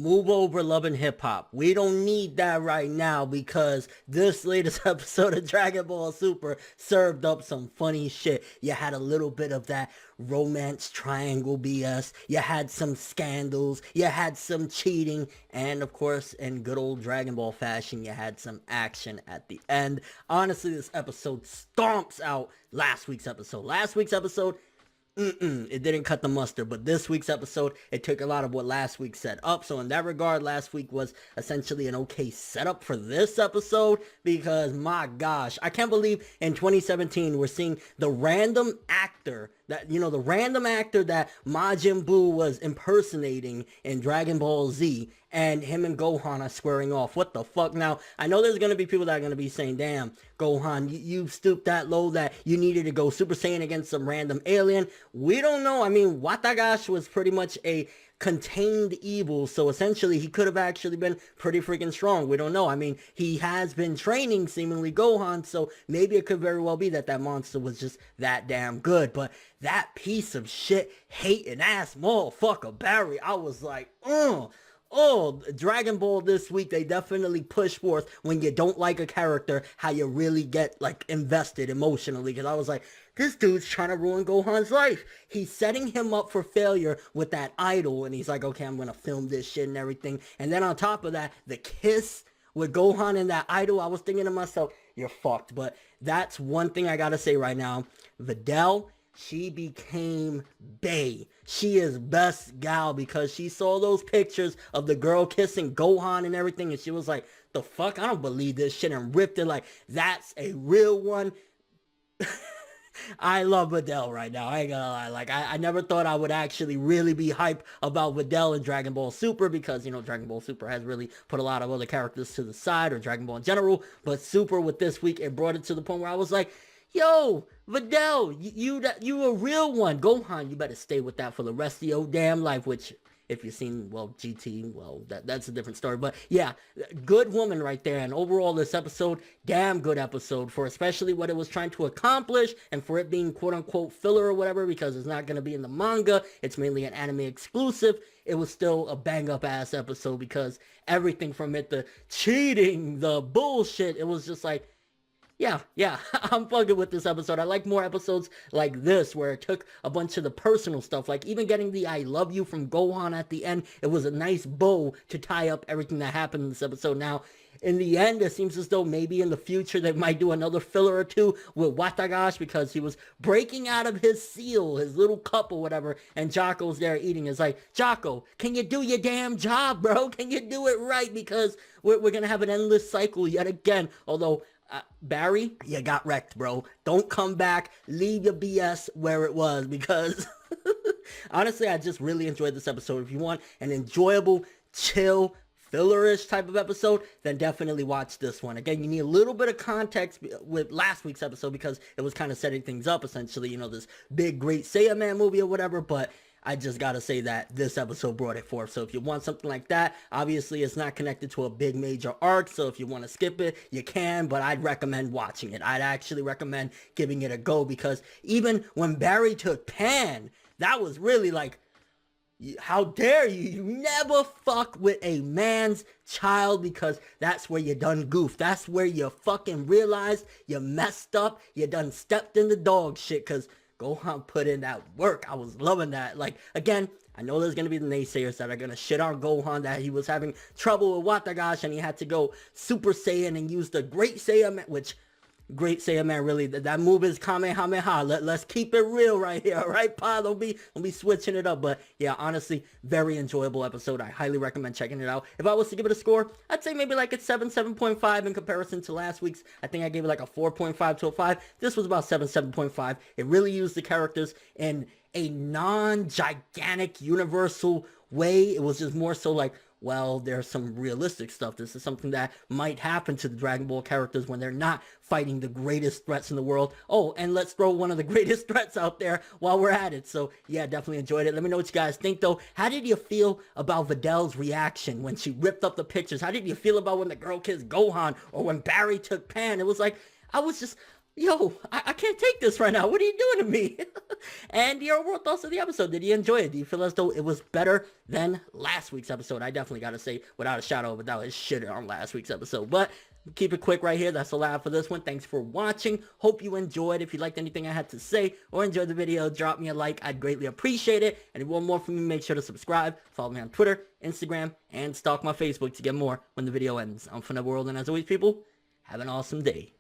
Move over Love and Hip Hop. We don't need that right now because this latest episode of Dragon Ball Super served up some funny shit. You had a little bit of that romance triangle BS. You had some scandals. You had some cheating. And of course, in good old Dragon Ball fashion, you had some action at the end. Honestly, this episode stomps out last week's episode. Last week's episode, it didn't cut the mustard, but this week's episode, it took a lot of what last week set up. So in that regard, last week was essentially an okay setup for this episode because my gosh, I can't believe in 2017 we're seeing the random actor the random actor that Majin Buu was impersonating in Dragon Ball Z, and him and Gohan are squaring off. What the fuck? Now, I know there's going to be people that are going to be saying, damn, Gohan, you stooped that low that you needed to go Super Saiyan against some random alien. We don't know. I mean, Watagash was pretty much a contained evil, so essentially he could have actually been pretty freaking strong. We don't know. I mean, he has been training seemingly Gohan, so maybe it could very well be that that monster was just that damn good. But that piece of shit hating ass motherfucker Barry, I was like, oh, Dragon Ball this week, they definitely push forth when you don't like a character, how you really get, like, invested emotionally. Because I was like, this dude's trying to ruin Gohan's life. He's setting him up for failure with that idol. And he's like, okay, I'm going to film this shit and everything. And then on top of that, the kiss with Gohan and that idol, I was thinking to myself, you're fucked. But that's one thing I got to say right now. Videl, she became bae. She is best gal because she saw those pictures of the girl kissing Gohan and everything, and she was like, the fuck? I don't believe this shit, and ripped it like, that's a real one. I love Videl right now. I ain't gonna lie. Like, I never thought I would actually really be hype about Videl in Dragon Ball Super because, Dragon Ball Super has really put a lot of other characters to the side, or Dragon Ball in general. But Super with this week, it brought it to the point where I was like, yo, Videl, you a real one. Gohan, you better stay with that for the rest of your damn life, which, if you've seen, well, GT, well, that's a different story. But yeah, good woman right there. And overall, this episode, damn good episode for especially what it was trying to accomplish and for it being quote-unquote filler or whatever, because it's not going to be in the manga. It's mainly an anime exclusive. It was still a bang-up ass episode because everything from it, the cheating, the bullshit, it was just like, yeah, I'm fucking with this episode. I like more episodes like this where it took a bunch of the personal stuff, like even getting the I love you from Gohan at the end. It was a nice bow to tie up everything that happened in this episode. Now, in the end, it seems as though maybe in the future they might do another filler or two with Watagash because he was breaking out of his seal, his little cup or whatever, and Jocko's there eating. It's like, Jocko, can you do your damn job, bro? Can you do it right? Because we're going to have an endless cycle yet again. Although, Barry, you got wrecked, bro. Don't come back. Leave your BS where it was because honestly, I just really enjoyed this episode. If you want an enjoyable, chill, fillerish type of episode, then definitely watch this one. Again, you need a little bit of context with last week's episode because it was kind of setting things up, essentially, this big, great Saiyaman movie or whatever, but I just gotta say that this episode brought it forth. So if you want something like that, obviously it's not connected to a big major arc, so if you want to skip it, you can, but I'd recommend watching it. I'd actually recommend giving it a go because even when Barry took Pan, that was really like, how dare you? You never fuck with a man's child because that's where you done goof. That's where you fucking realized you messed up. You done stepped in the dog shit because Gohan put in that work. I was loving that. Like, again, I know there's going to be the naysayers that are going to shit on Gohan that he was having trouble with Watagash and he had to go Super Saiyan and use the Great Saiyaman, which Great Saiyaman really, that move is Kamehameha. Let's keep it real right here, alright, Pa? Don't be switching it up. But yeah, honestly, very enjoyable episode. I highly recommend checking it out. If I was to give it a score, I'd say maybe like a 7.5 in comparison to last week's. I think I gave it like a 4.5 to a 5. This was about 7.5. It really used the characters in a non-gigantic universal way. It was just more so like, well, there's some realistic stuff. This is something that might happen to the Dragon Ball characters when they're not fighting the greatest threats in the world. Oh, and let's throw one of the greatest threats out there while we're at it. So, yeah, definitely enjoyed it. Let me know what you guys think, though. How did you feel about Videl's reaction when she ripped up the pictures? How did you feel about when the girl kissed Gohan or when Barry took Pan? It was like, I was just... yo, I can't take this right now. What are you doing to me? And your overall thoughts of the episode. Did you enjoy it? Do you feel as though it was better than last week's episode? I definitely got to say, without a shadow of a doubt, it's shitter on last week's episode. But keep it quick right here. That's all I have for this one. Thanks for watching. Hope you enjoyed. If you liked anything I had to say or enjoyed the video, drop me a like. I'd greatly appreciate it. And if you want more from me, make sure to subscribe. Follow me on Twitter, Instagram, and stalk my Facebook to get more when the video ends. I'm ForneverWorld, and as always, people, have an awesome day.